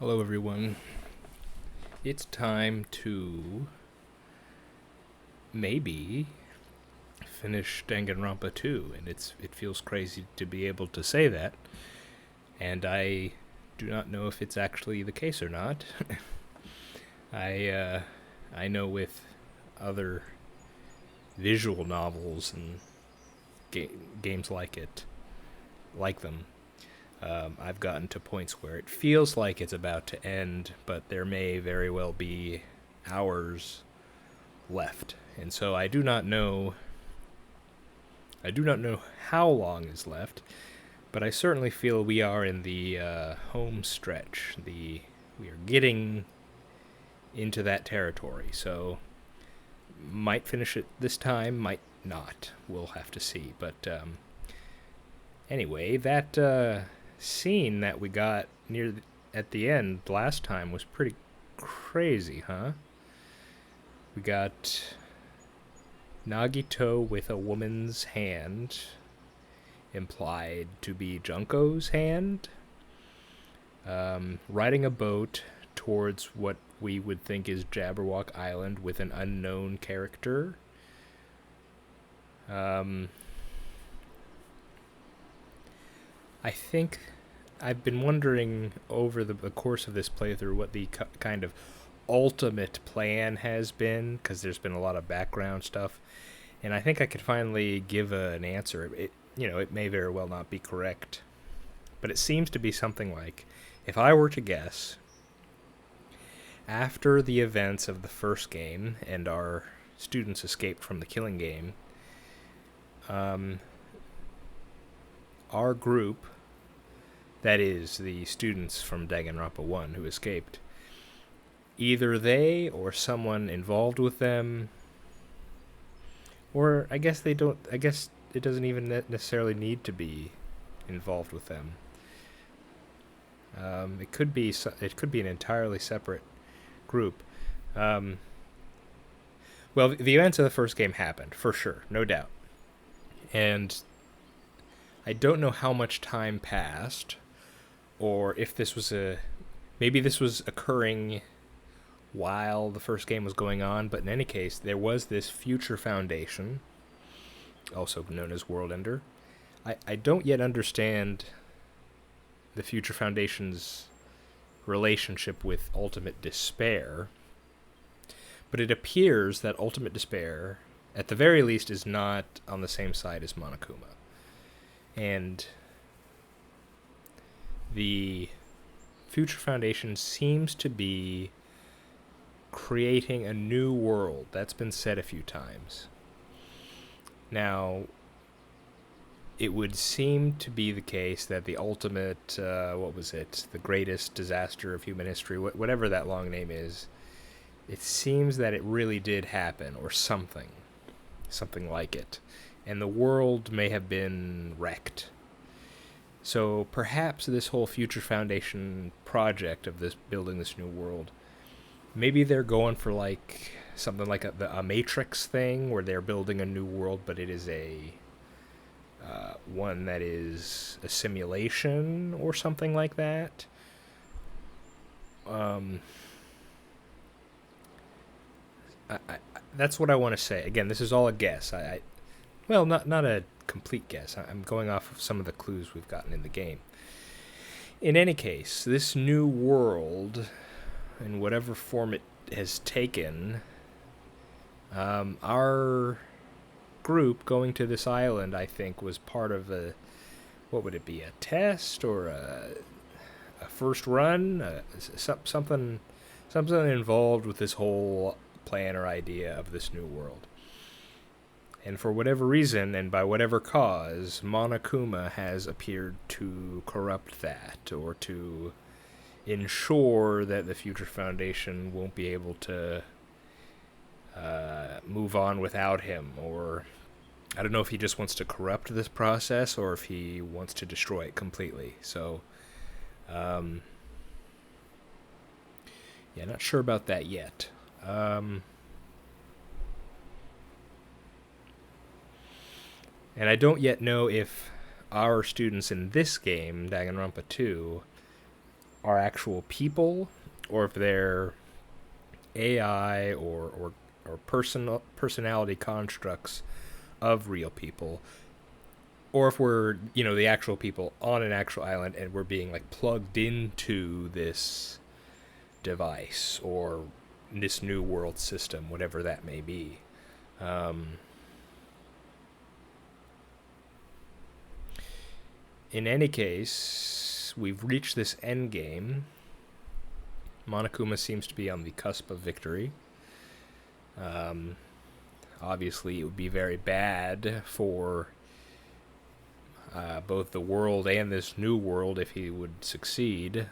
Hello, everyone. It's time to maybe finish Danganronpa 2, and it feels crazy to be able to say that, and I do not know if it's actually the case or not. I I know with other visual novels and games like them, I've gotten to points where it feels like it's about to end, but there may very well be hours left. And so I do not know how long is left, but I certainly feel we are in the home stretch. We are getting into that territory. So might finish it this time, might not. We'll have to see. But anyway, that scene that we got at the end last time was pretty crazy, huh? We got Nagito with a woman's hand, implied to be Junko's hand, riding a boat towards what we would think is Jabberwock Island with an unknown character. Um, I think I've been wondering over the course of this playthrough what the kind of ultimate plan has been, because there's been a lot of background stuff, and I think I could finally give an answer. It may very well not be correct, but it seems to be something like, if I were to guess, after the events of the first game and our students escaped from the killing game, um, our group, that is, the students from Danganronpa 1 who escaped, either they or someone involved with them, or I guess they don't. I guess it doesn't even necessarily need to be involved with them. It could be. It could be an entirely separate group. Um, well, the events of the first game happened for sure, no doubt, and I don't know how much time passed, or if this was maybe this was occurring while the first game was going on, but in any case, there was this Future Foundation, also known as World Ender. I don't yet understand the Future Foundation's relationship with Ultimate Despair, but it appears that Ultimate Despair, at the very least, is not on the same side as Monokuma. And the Future Foundation seems to be creating a new world. That's been said a few times. Now, it would seem to be the case that the ultimate, what was it, the greatest disaster of human history, whatever that long name is, it seems that it really did happen, or something like it. And the world may have been wrecked. So perhaps this whole Future Foundation project of this building this new world, maybe they're going for like something like a Matrix thing, where they're building a new world, but it is a one that is a simulation or something like that. Um, that's what I want to say. Again, this is all a guess. Well, not a complete guess. I'm going off of some of the clues we've gotten in the game. In any case, this new world, in whatever form it has taken, our group going to this island, I think, was part of what would it be, a test or a first run, something involved with this whole plan or idea of this new world. And for whatever reason, and by whatever cause, Monokuma has appeared to corrupt that, or to ensure that the Future Foundation won't be able to move on without him. Or I don't know if he just wants to corrupt this process, or if he wants to destroy it completely. So, yeah, not sure about that yet. And I don't yet know if our students in this game, Danganronpa 2, are actual people, or if they're AI or personality constructs of real people, or if we're, the actual people on an actual island and we're being like plugged into this device or this new world system, whatever that may be. Um, in any case, we've reached this end game. Monokuma seems to be on the cusp of victory. Um, Obviously, it would be very bad for both the world and this new world if he would succeed.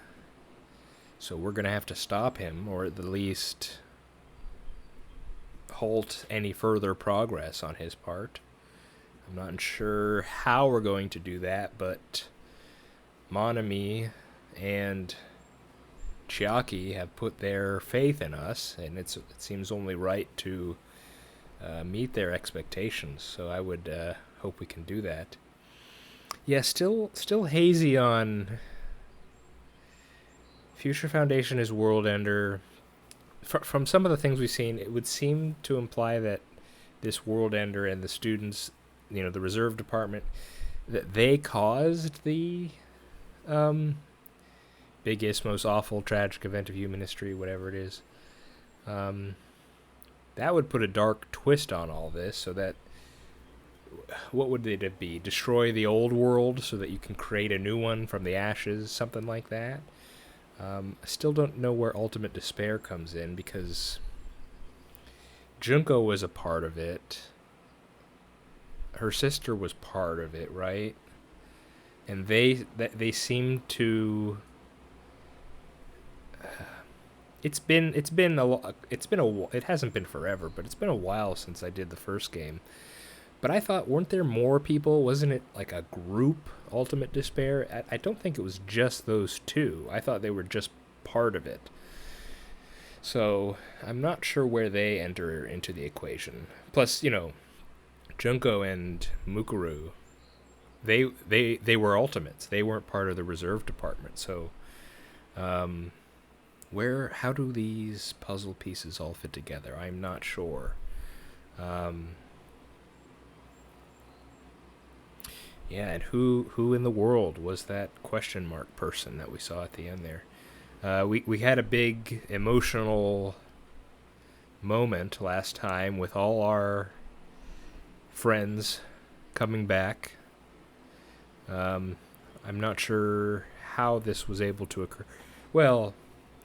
So we're going to have to stop him, or at the least halt any further progress on his part. I'm not sure how we're going to do that, but Monami and Chiaki have put their faith in us, and it seems only right to meet their expectations. So I would hope we can do that. Yeah, still hazy on Future Foundation is World Ender. From some of the things we've seen, it would seem to imply that this World Ender and the students, the reserve department, that they caused the biggest, most awful, tragic event of human history, whatever it is. That would put a dark twist on all this, so that, what would it be? Destroy the old world so that you can create a new one from the ashes, something like that. I still don't know where Ultimate Despair comes in, because Junko was a part of it. Her sister was part of it, right? And they seem to. It hasn't been forever, but it's been a while since I did the first game. But I thought, weren't there more people? Wasn't it like a group, Ultimate Despair? I don't think it was just those two. I thought they were just part of it. So I'm not sure where they enter into the equation. Plus, Junko and Mukuru, they were Ultimates. They weren't part of the reserve department. So, how do these puzzle pieces all fit together? I'm not sure. Yeah, and who in the world was that question mark person that we saw at the end there? We had a big emotional moment last time with all our friends coming back. I'm not sure how this was able to occur. Well,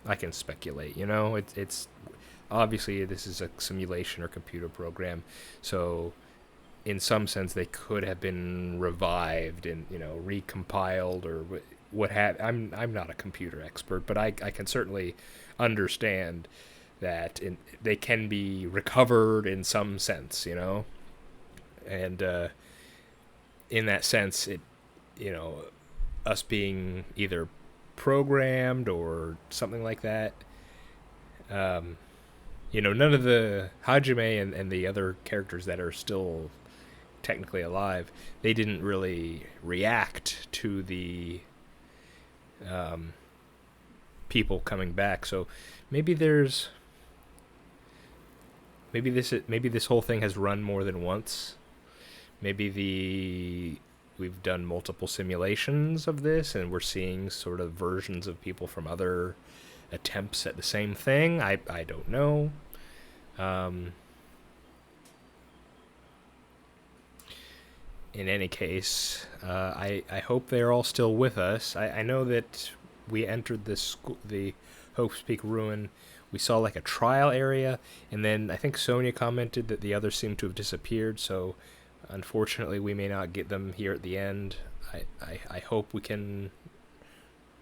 I can speculate, it's obviously this is a simulation or computer program, so in some sense they could have been revived and recompiled or what have. I'm not a computer expert, but I can certainly understand that they can be recovered in some sense, and in that sense, it us being either programmed or something like that. None of the Hajime and the other characters that are still technically alive, they didn't really react to the people coming back. So maybe this whole thing has run more than once. Maybe we've done multiple simulations of this, and we're seeing sort of versions of people from other attempts at the same thing. I don't know. In any case, I hope they're all still with us. I know that we entered the Hope's Peak Ruin. We saw like a trial area, and then I think Sonia commented that the others seemed to have disappeared, so unfortunately we may not get them here at the end. I hope we can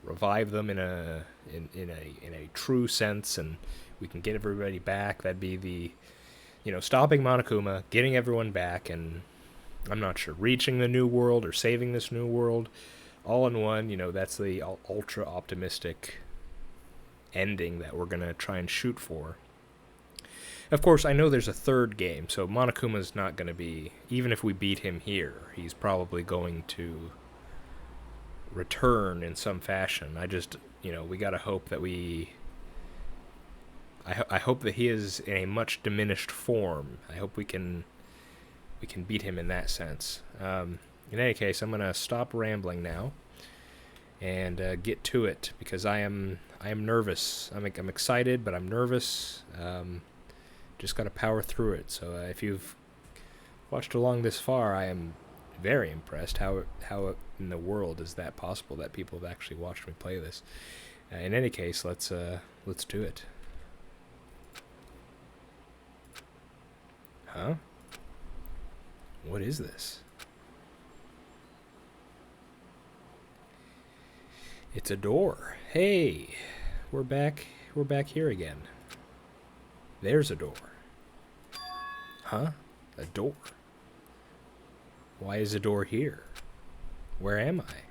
revive them in a true sense, and we can get everybody back. That'd be the stopping Monokuma, getting everyone back, and I'm not sure, reaching the new world or saving this new world all in one. That's the ultra optimistic ending that we're gonna try and shoot for. Of course, I know there's a third game, so Monokuma's not going to be, even if we beat him here, he's probably going to return in some fashion. I just, you know, we gotta hope that I hope that he is in a much diminished form. I hope we can beat him in that sense. In any case, I'm gonna stop rambling now and get to it, because I am nervous. I'm excited, but I'm nervous. Just gotta power through it. So if you've watched along this far, I am very impressed. How in the world is that possible that people have actually watched me play this? In any case, let's do it. Huh? What is this? It's a door. Hey, we're back here again. There's a door. Huh? A door. Why is a door here? Where am I?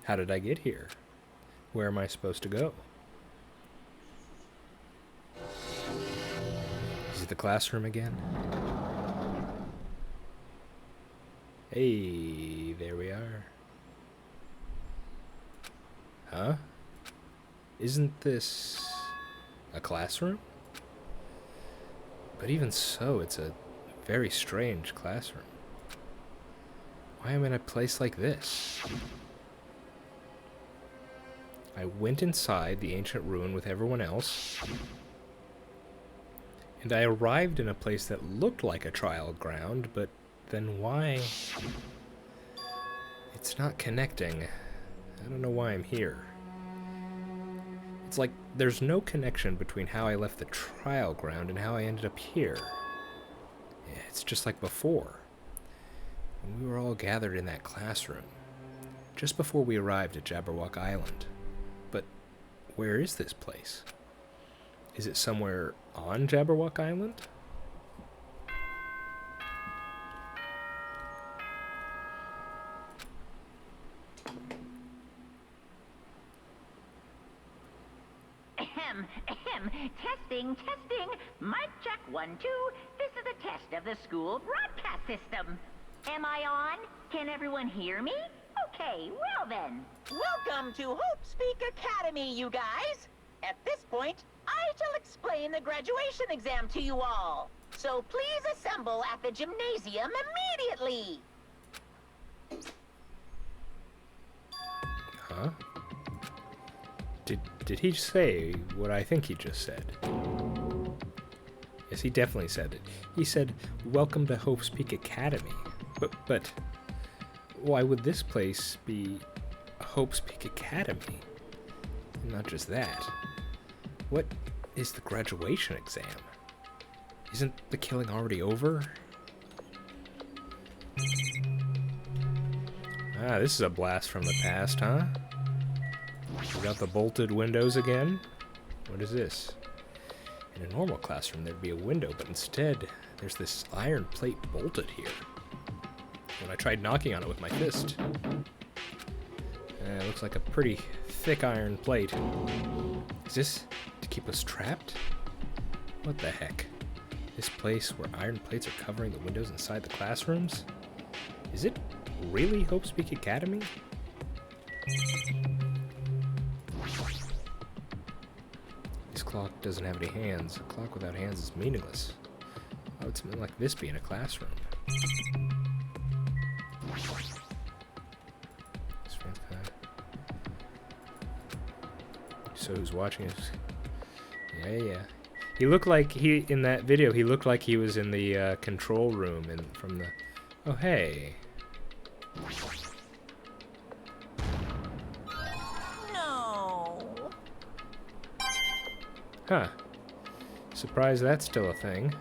How did I get here? Where am I supposed to go? Is it the classroom again? Hey, there we are. Huh? Isn't this a classroom? But even so, it's a very strange classroom. Why am I in a place like this? I went inside the ancient ruin with everyone else, and I arrived in a place that looked like a trial ground, but then why? It's not connecting. I don't know why I'm here. It's like there's no connection between how I left the trial ground and how I ended up here. It's just like before, when we were all gathered in that classroom, just before we arrived at Jabberwock Island. But where is this place? Is it somewhere on Jabberwock Island? Testing. Mic check 1, 2. This is a test of the school broadcast system. Am I on? Can everyone hear me? Okay, well then. Welcome to Hope Speak Academy, you guys. At this point, I shall explain the graduation exam to you all. So please assemble at the gymnasium immediately. Huh? Did he say what I think he just said? Yes, he definitely said it. He said, "Welcome to Hope Speak Academy." But why would this place be Hope Speak Academy? And not just that. What is the graduation exam? Isn't the killing already over? Ah, this is a blast from the past, huh? We got the bolted windows again. What is this? In a normal classroom, there'd be a window, but instead, there's this iron plate bolted here. When I tried knocking on it with my fist, it looks like a pretty thick iron plate. Is this to keep us trapped? What the heck? This place where iron plates are covering the windows inside the classrooms? Is it really Hope Speak Academy? This clock doesn't have any hands. A clock without hands is meaningless. Why would something like this be in a classroom? So who's watching us? Yeah. He looked like in that video, he looked like he was in the control room and from the... Oh, hey. No. Huh. Surprised that's still a thing.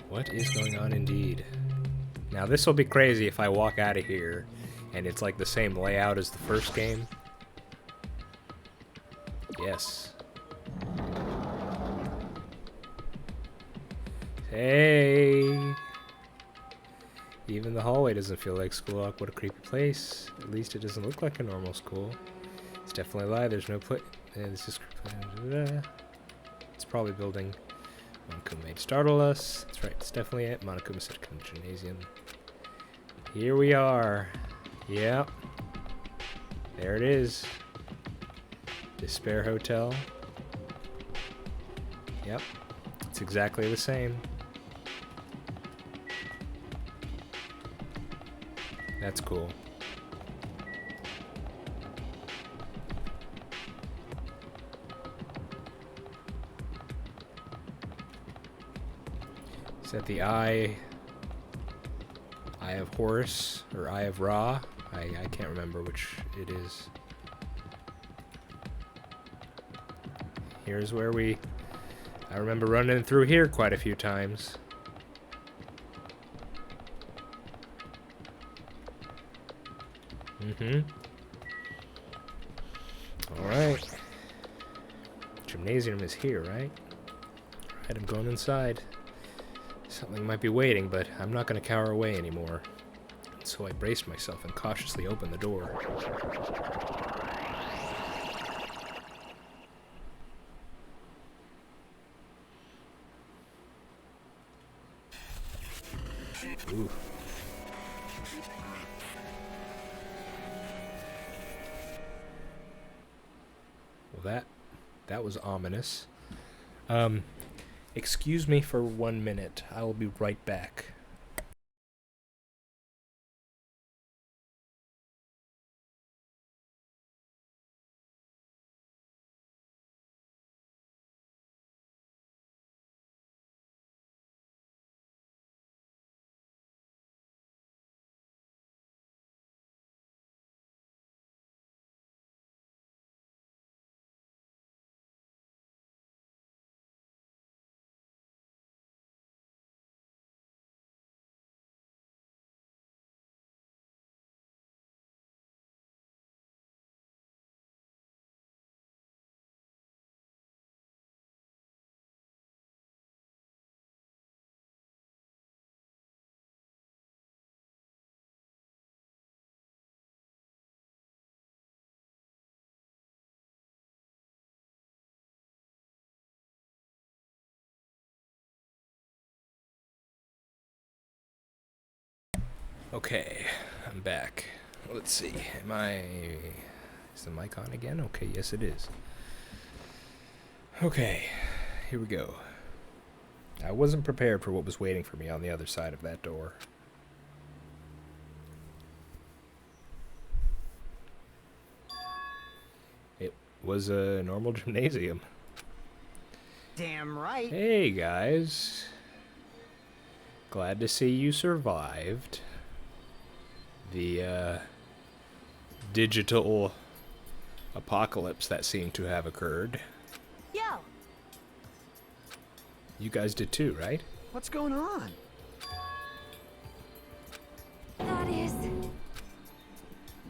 What is going on indeed? Now this will be crazy if I walk out of here and it's like the same layout as the first game. Yes. Hey! Even the hallway doesn't feel like school. What a creepy place. At least it doesn't look like a normal school. It's definitely a lie. There's no place. This is... It's probably building Monokuma made to startle us. That's right. It's definitely it. Monokuma said to come to gymnasium. Here we are. Yep. There it is. Despair Hotel. Yep. It's exactly the same. That's cool. Is that the Eye of Horus or Eye of Ra? I can't remember which it is. Here's where I remember running through here quite a few times. Alright. Gymnasium is here, right? Alright, I'm going inside. Something might be waiting, but I'm not going to cower away anymore. So I braced myself and cautiously opened the door. Ooh. Well, that was ominous. Excuse me for 1 minute. I will be right back. Okay, I'm back. Let's see. Is the mic on again? Okay, yes it is. Okay, here we go. I wasn't prepared for what was waiting for me on the other side of that door. It was a normal gymnasium. Damn right. Hey guys. Glad to see you survived the digital apocalypse that seemed to have occurred. Yo. You guys did too, right? What's going on? That is...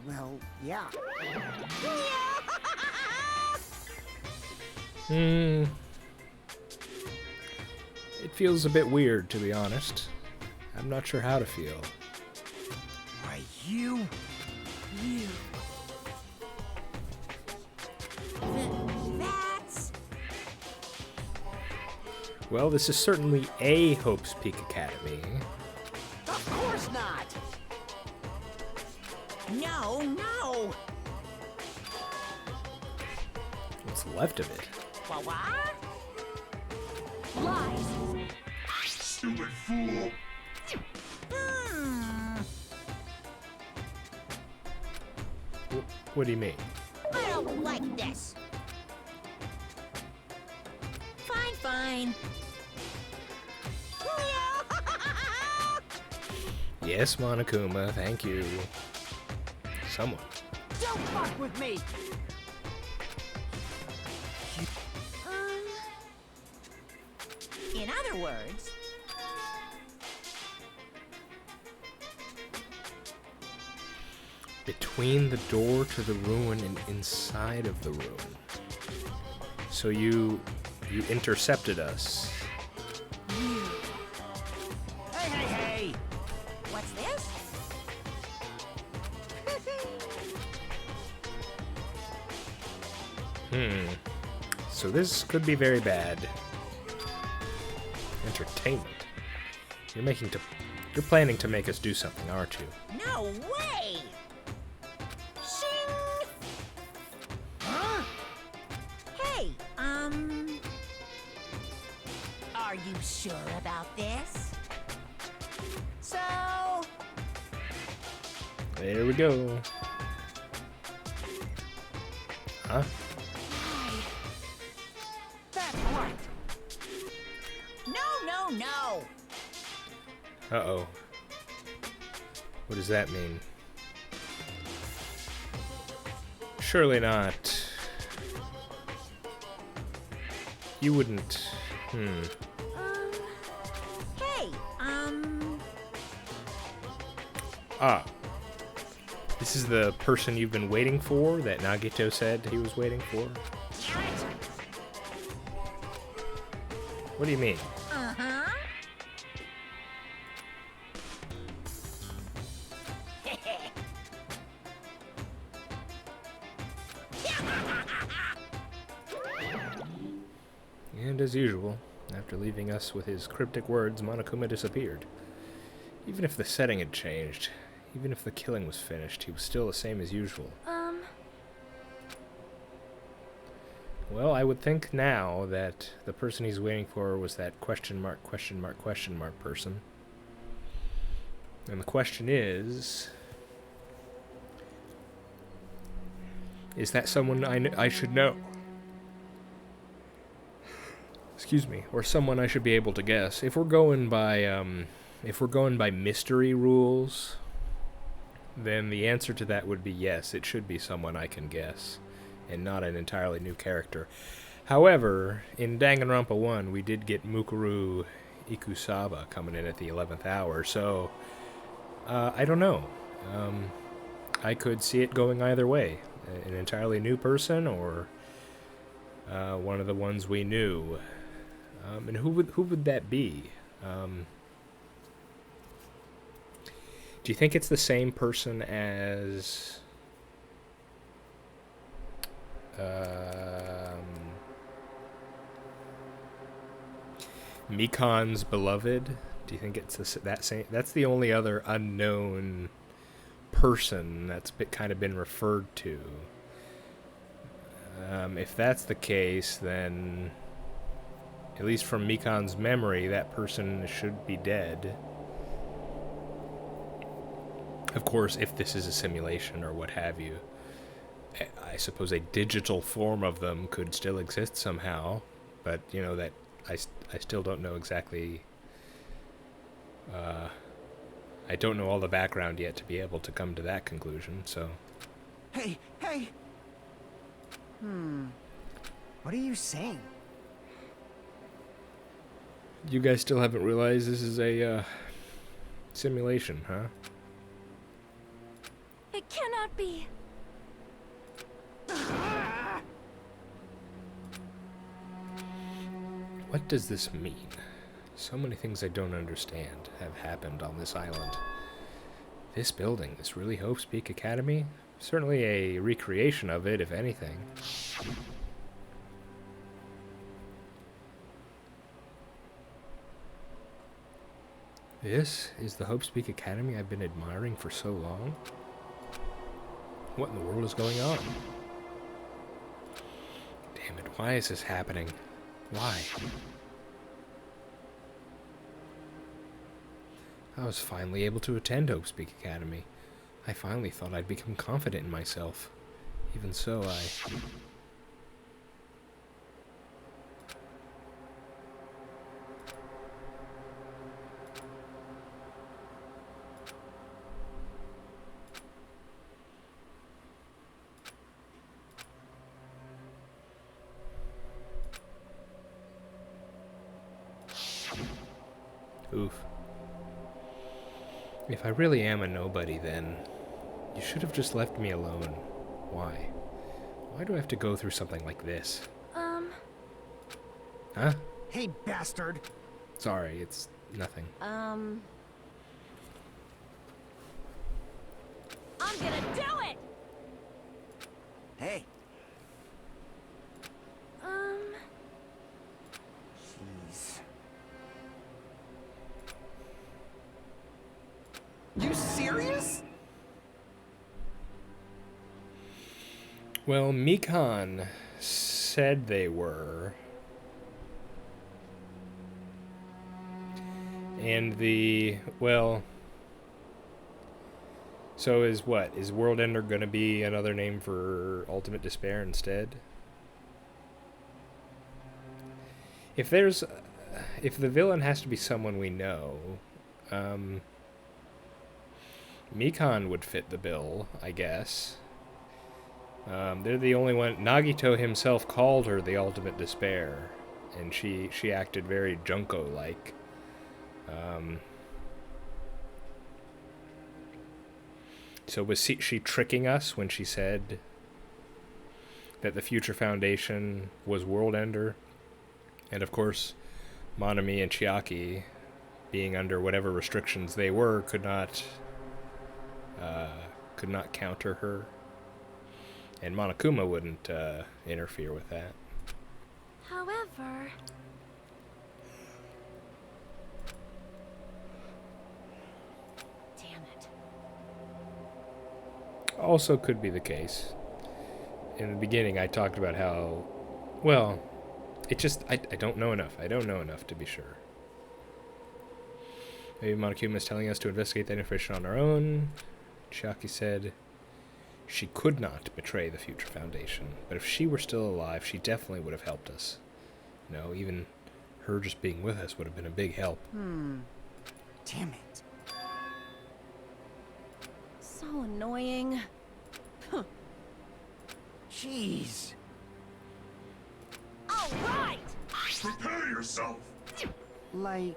Well, yeah. It feels a bit weird, to be honest. I'm not sure how to feel. Why, you... That's... Well, this is certainly a Hope's Peak Academy. Of course not! No, no! What's left of it? What? Lies. Stupid fool! What do you mean? I don't like this. Fine, fine. Yes, Monokuma, thank you. Someone. Don't fuck with me! In other words... Between the door to the ruin and inside of the ruin. So you intercepted us. Hey, hey, hey! What's this? So this could be very bad. Entertainment. You're making You're planning to make us do something, aren't you? No way! Shing! Huh? Hey, are you sure about this? So, There we go. Huh? that's right. No. Uh-oh. What does that mean? Surely not. You wouldn't... Hey, Ah. This is the person you've been waiting for, that Nagito said he was waiting for? What do you mean? uh-huh. And as usual, after leaving us with his cryptic words, Monokuma disappeared. Even if the setting had changed, even if the killing was finished, he was still the same as usual. Well, I would think now that the person he's waiting for was that question mark person. And the question is that someone I should know? Excuse me, or someone I should be able to guess. If we're going by mystery rules, then the answer to that would be yes, it should be someone I can guess, and not an entirely new character. However, in Danganronpa 1, we did get Mukuru Ikusaba coming in at the 11th hour, so I don't know. I could see it going either way. An entirely new person, or one of the ones we knew. And who would that be? Do you think it's the same person as Mikan's beloved? Do you think it's that same? That's the only other unknown person that's kind of been referred to. If that's the case, then at least from Mikan's memory, that person should be dead. Of course, if this is a simulation or what have you, I suppose a digital form of them could still exist somehow, but, you know, that I still don't know exactly... I don't know all the background yet to be able to come to that conclusion, so... Hey! What are you saying? You guys still haven't realized this is a, simulation, huh? It cannot be. What does this mean? So many things I don't understand have happened on this island. This building, is really Hope's Peak Academy? Certainly a recreation of it, if anything. This is the Hope's Peak Academy I've been admiring for so long? What in the world is going on? Damn it, why is this happening? Why? I was finally able to attend Hope's Peak Academy. I finally thought I'd become confident in myself. Even so, Oof. If I really am a nobody, then you should have just left me alone. Why? Why do I have to go through something like this? Huh? Hey, bastard! Sorry, it's nothing. I'm gonna do it! Hey. Jeez. Well, Mikan said they were. And so is what? Is World Ender going to be another name for Ultimate Despair instead? If the villain has to be someone we know, Mikan would fit the bill, I guess. They're the only one. Nagito himself called her the Ultimate Despair, and she acted very Junko-like. So was she tricking us when she said that the Future Foundation was World Ender? And of course, Monami and Chiaki, being under whatever restrictions they were, could not counter her. And Monokuma wouldn't interfere with that. However... Damn it. Also could be the case. In the beginning, I talked about how, well, it just, I don't know enough. I don't know enough to be sure. Maybe Monokuma is telling us to investigate that information on our own. Chiaki said she could not betray the Future Foundation, but if she were still alive, she definitely would have helped us. No, even her just being with us would have been a big help. Damn it. So annoying. Jeez. All right! Prepare yourself. Like...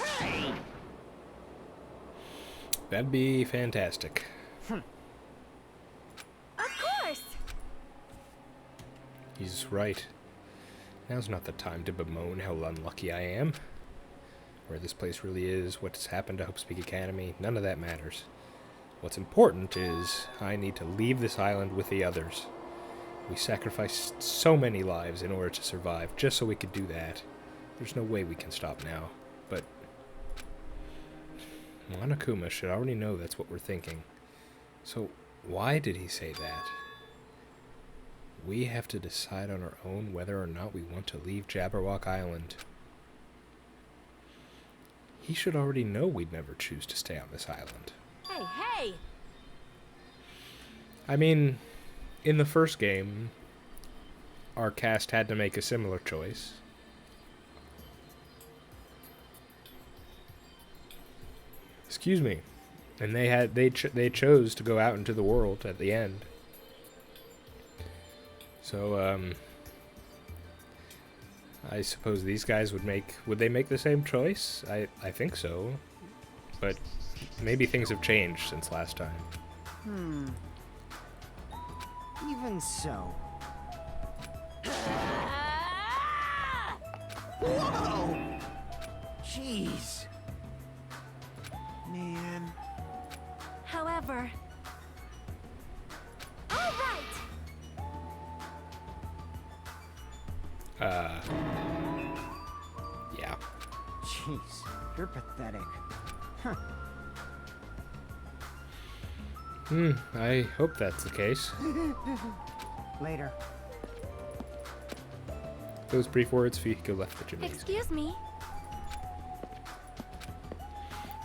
Hey! That'd be fantastic. Of course! He's right. Now's not the time to bemoan how unlucky I am. Where this place really is, what's happened to Hope Speak Academy, none of that matters. What's important is I need to leave this island with the others. We sacrificed so many lives in order to survive, just so we could do that. There's no way we can stop now, but Monokuma should already know that's what we're thinking. So why did he say that? We have to decide on our own whether or not we want to leave Jabberwock Island. He should already know we'd never choose to stay on this island. Hey, hey! I mean, in the first game, our cast had to make a similar choice. Excuse me. And they chose to go out into the world at the end. So, I suppose these guys would they make the same choice? I think so. But maybe things have changed since last time. Even so. Ah! Whoa! Jeez. Man. However... All right! Yeah. Jeez, you're pathetic. Huh. I hope that's the case. Later. Those brief words, Fihiko left the gymnasium. Excuse me.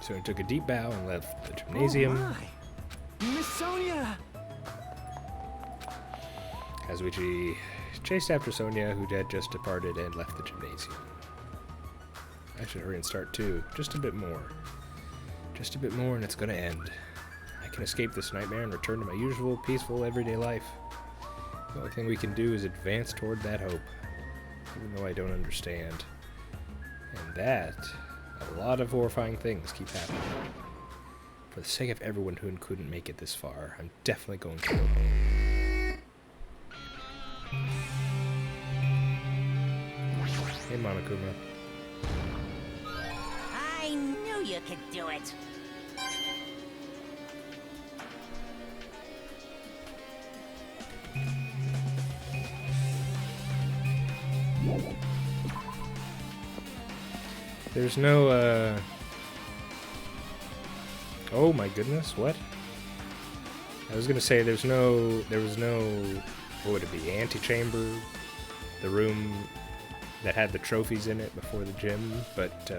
So he took a deep bow and left the gymnasium. Oh my. Miss Sonia! Kazuichi chased after Sonia, who had just departed and left the gymnasium. I should hurry and start too. Just a bit more. Just a bit more and it's gonna end. I can escape this nightmare and return to my usual, peaceful, everyday life. The only thing we can do is advance toward that hope, even though I don't understand. And that, a lot of horrifying things keep happening. For the sake of everyone who couldn't make it this far, I'm definitely going to. Hey, Monokuma. I knew you could do it. There's no, Oh my goodness, what? I was gonna say there was no, what would it be, antechamber? The room that had the trophies in it before the gym, but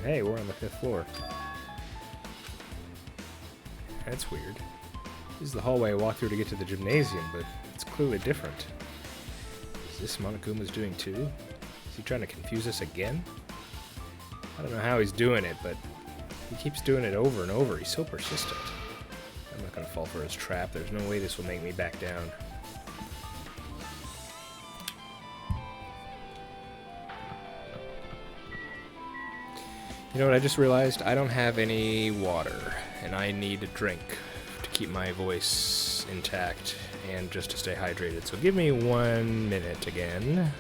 hey, we're on the 5th floor. That's weird. This is the hallway I walked through to get to the gymnasium, but it's clearly different. Is this Monokuma's doing too? Is he trying to confuse us again? I don't know how he's doing it, but he keeps doing it over and over. He's so persistent. I'm not gonna fall for his trap. There's no way this will make me back down. You know what I just realized? I don't have any water, and I need a drink to keep my voice intact and just to stay hydrated. So give me 1 minute again.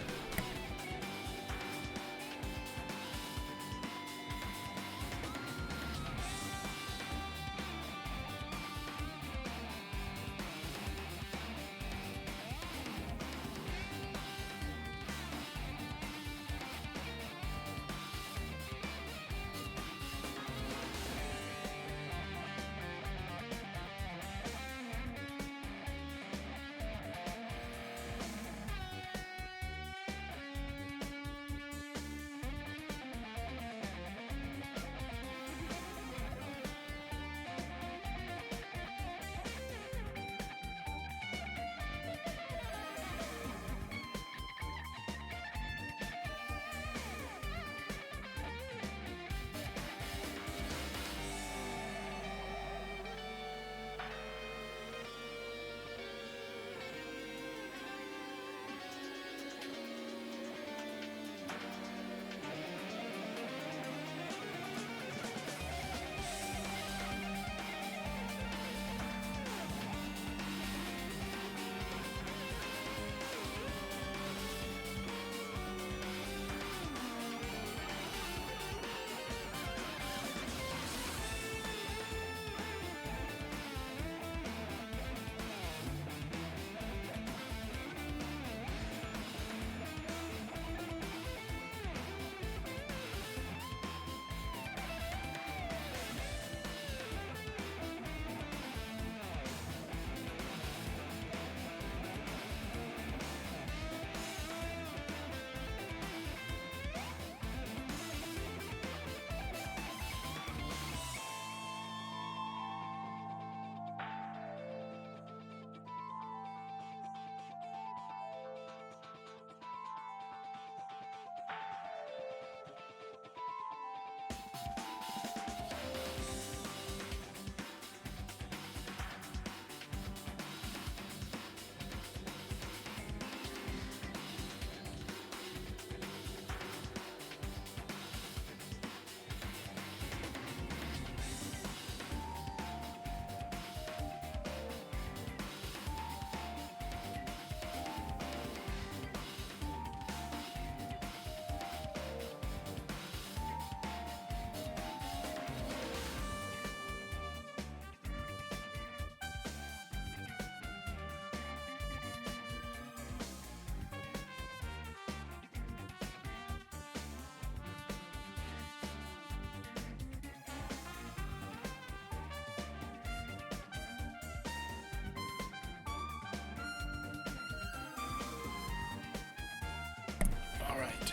Alright.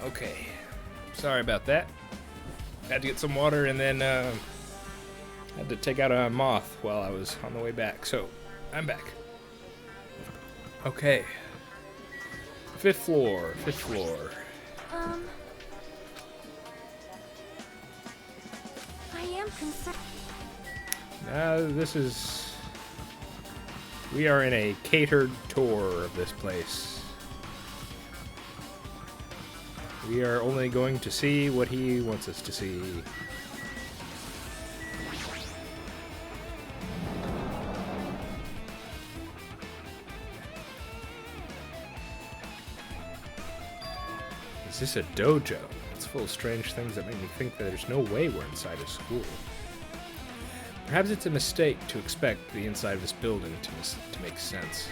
Okay. Sorry about that. Had to get some water and then had to take out a moth while I was on the way back. So, I'm back. Okay. 5th floor. 5th floor. I am concerned. This is... We are in a catered tour of this place. We are only going to see what he wants us to see. Is this a dojo? It's full of strange things that make me think that there's no way we're inside a school. Perhaps it's a mistake to expect the inside of this building to make sense.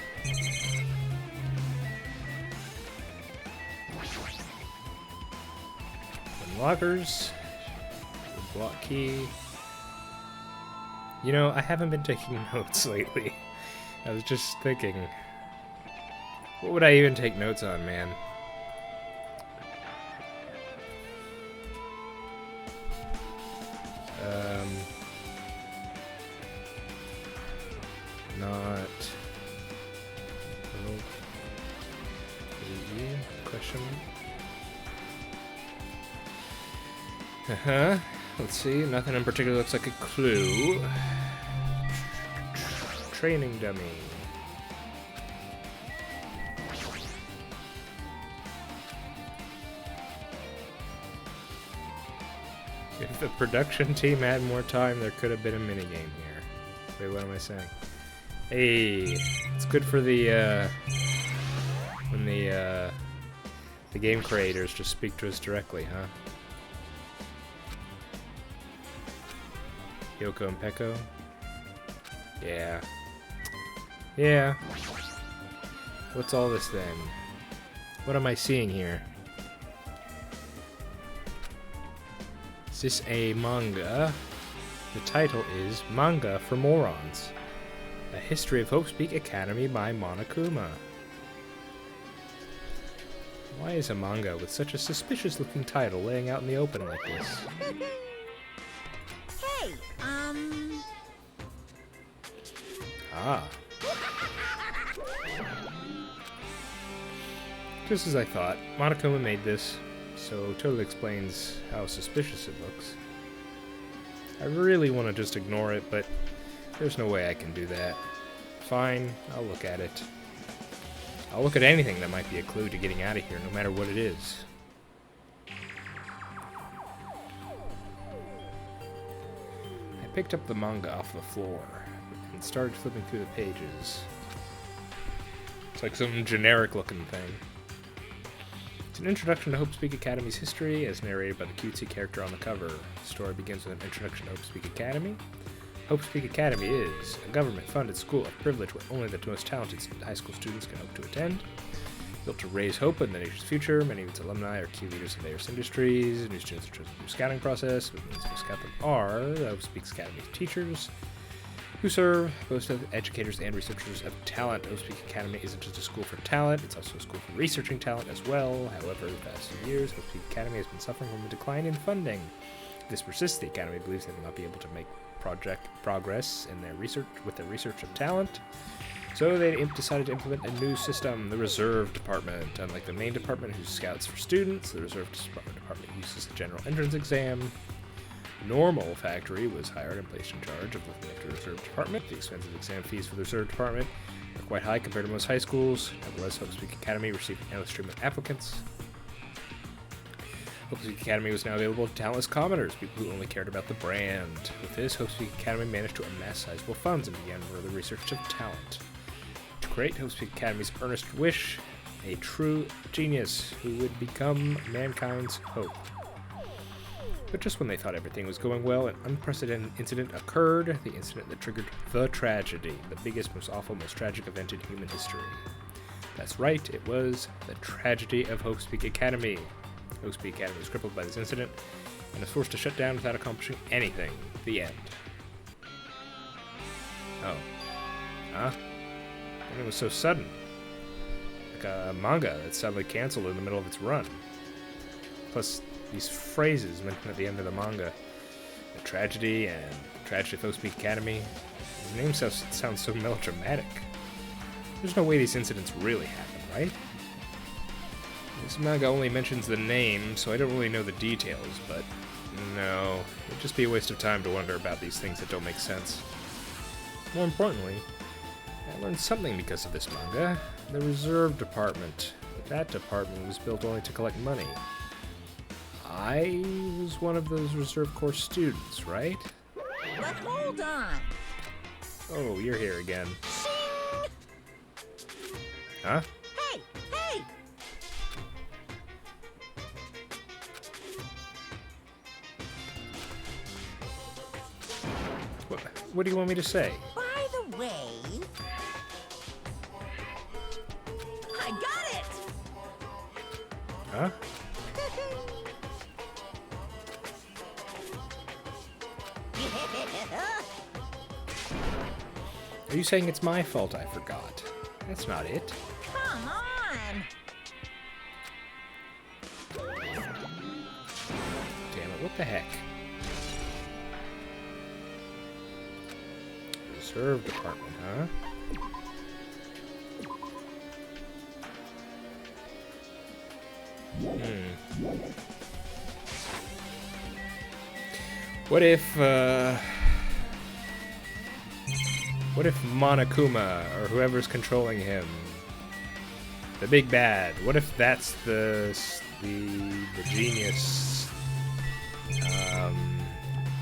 Lockers, block key. You know, I haven't been taking notes lately. I was just thinking, what would I even take notes on, man? Not. Oh. Question. Let's see. Nothing in particular looks like a clue. Training dummy. If the production team had more time, there could have been a minigame here. Wait, what am I saying? Hey, it's good for the, when the game creators just speak to us directly, huh? Yoko and Peko? Yeah. Yeah. What's all this then? What am I seeing here? Is this a manga? The title is Manga for Morons. A History of Hope Speak Academy by Monokuma. Why is a manga with such a suspicious-looking title laying out in the open like this? Hey, Ah. Just as I thought, Monokuma made this, so totally explains how suspicious it looks. I really want to just ignore it, but there's no way I can do that. Fine, I'll look at it. I'll look at anything that might be a clue to getting out of here, no matter what it is. I picked up the manga off the floor and started flipping through the pages. It's like some generic-looking thing. It's an introduction to Hope Speak Academy's history, as narrated by the cutesy character on the cover. The story begins with an introduction to Hope Speak Academy. Hope Speak Academy is a government-funded school of privilege where only the most talented high school students can hope to attend. Built to raise hope in the nation's future, many of its alumni are key leaders in various industries. New students are chosen through a scouting process, which means to scout them are the Hope Speak Academy's teachers, who serve both as educators and researchers of talent. Hope Speak Academy isn't just a school for talent, it's also a school for researching talent as well. However, the past few years, Hope Speak Academy has been suffering from a decline in funding. If this persists, the Academy believes they will not be able to make progress in their research of talent. So they decided to implement a new system, the Reserve Department. Unlike the main department, who scouts for students, the Reserve Department uses the general entrance exam. Normal Factory was hired and placed in charge of looking after the Reserve Department. The expensive exam fees for the Reserve Department are quite high compared to most high schools. Nevertheless, Hope Speak Academy received an endless stream of applicants. Hope Speak Academy was now available to talentless commoners, people who only cared about the brand. With this, Hope Speak Academy managed to amass sizable funds and began further research of talent. To create Hope Speak Academy's earnest wish, a true genius who would become mankind's hope. But just when they thought everything was going well, an unprecedented incident occurred, the incident that triggered the tragedy, the biggest, most awful, most tragic event in human history. That's right, it was the tragedy of Hope Speak Academy. Hope Speak Academy was crippled by this incident and was forced to shut down without accomplishing anything. The end. Oh. Huh? And it was so sudden. Like a manga that's suddenly canceled in the middle of its run. Plus, these phrases mentioned at the end of the manga. The tragedy and tragedy of Hope Speak Academy. The name sounds so melodramatic. There's no way these incidents really happen, right? This manga only mentions the name, so I don't really know the details, but no, it'd just be a waste of time to wonder about these things that don't make sense. More importantly, I learned something because of this manga. The Reserve Department. That department was built only to collect money. I was one of those Reserve Corps students, right? but hold on. Oh, you're here again. Shing! Huh? Hey, hey! What do you want me to say? By the way, I got it! Huh? Are you saying it's my fault I forgot? That's not it. Come on. Damn it, what the heck? Reserve department, huh? What if Monokuma, or whoever's controlling him, the big bad, what if that's the genius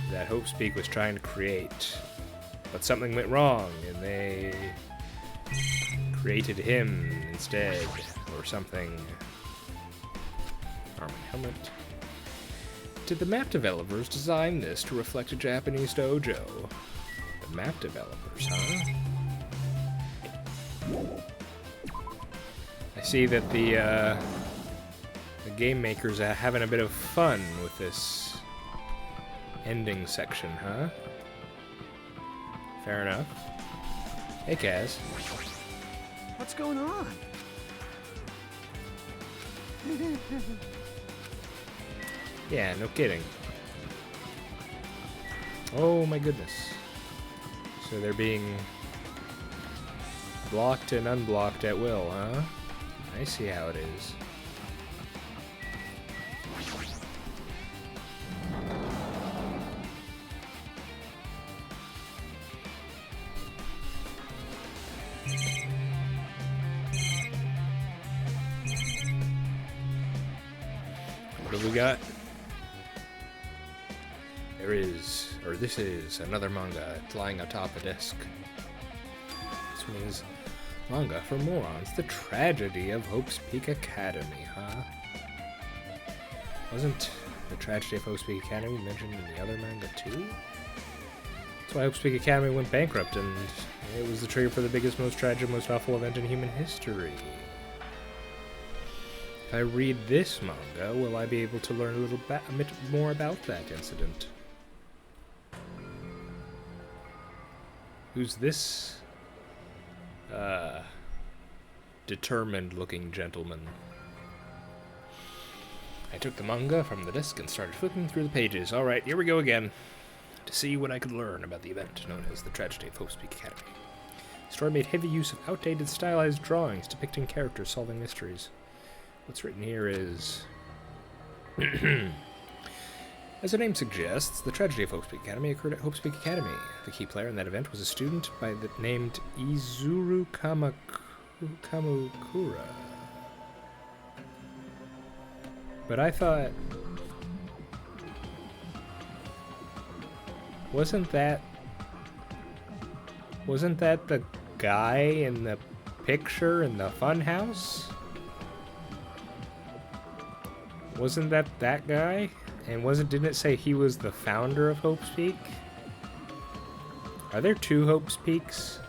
that Hopespeak was trying to create, but something went wrong and they created him instead, or something. Armor helmet. Did the map developers design this to reflect a Japanese dojo? The map developers, huh? I see that the game makers are having a bit of fun with this ending section, huh? Fair enough. Hey, Kaz. What's going on? Yeah, no kidding. Oh my goodness. So they're being blocked and unblocked at will, huh? I see how it is. What have we got? This is another manga lying atop a desk. This one is manga for morons. The tragedy of Hope's Peak Academy, huh? Wasn't the tragedy of Hope's Peak Academy mentioned in the other manga too? That's why Hope's Peak Academy went bankrupt, and it was the trigger for the biggest, most tragic, most awful event in human history. If I read this manga, will I be able to learn a bit more about that incident? Who's this determined-looking gentleman? I took the manga from the desk and started flipping through the pages. Alright, here we go again. To see what I could learn about the event known as the Tragedy of Hope's Peak Academy. The story made heavy use of outdated stylized drawings depicting characters solving mysteries. What's written here is... As the name suggests, the tragedy of Hope's Peak Academy occurred at Hope's Peak Academy. The key player in that event was a student named Izuru Kamukura. But I thought... Wasn't that the guy in the picture in the funhouse? Wasn't that guy? And didn't it say he was the founder of Hope's Peak? Are there two Hope's Peaks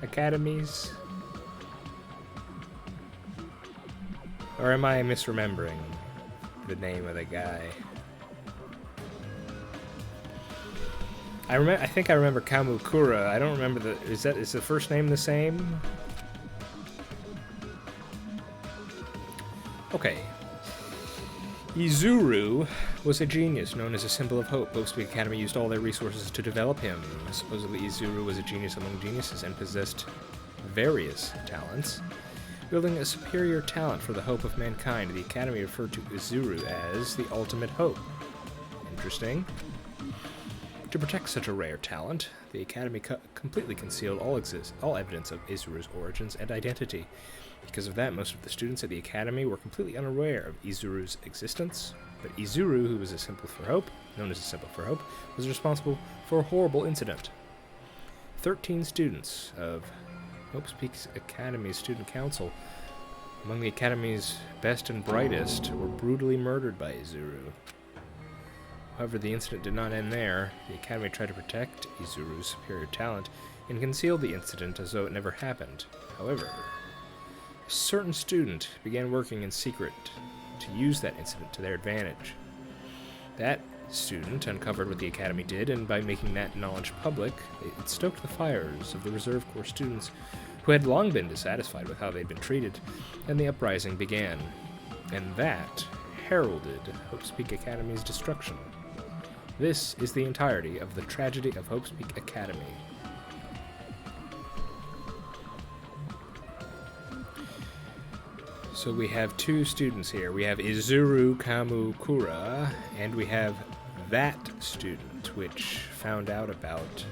academies? Or am I misremembering the name of the guy? I think I remember Kamukura. I don't remember is the first name the same? Okay. Izuru was a genius known as a symbol of hope. Hope's Peak Academy used all their resources to develop him. Supposedly Izuru was a genius among geniuses and possessed various talents. Wielding a superior talent for the hope of mankind, the Academy referred to Izuru as the ultimate hope. Interesting. To protect such a rare talent, the Academy completely concealed all evidence of Izuru's origins and identity. Because of that, most of the students at the Academy were completely unaware of Izuru's existence. But Izuru, who was a symbol for hope, known as a symbol for hope, was responsible for a horrible incident. 13 students of Hope's Peak Academy's student council, among the Academy's best and brightest, were brutally murdered by Izuru. However, the incident did not end there. The Academy tried to protect Izuru's superior talent and concealed the incident as though it never happened. However, a certain student began working in secret to use that incident to their advantage. That student uncovered what the Academy did, and by making that knowledge public, it stoked the fires of the Reserve Corps students who had long been dissatisfied with how they'd been treated, and the uprising began. And that heralded Hope's Peak Academy's destruction. This is the entirety of the tragedy of Hope's Peak Academy. So we have two students here. We have Izuru Kamukura, and we have that student, which found out about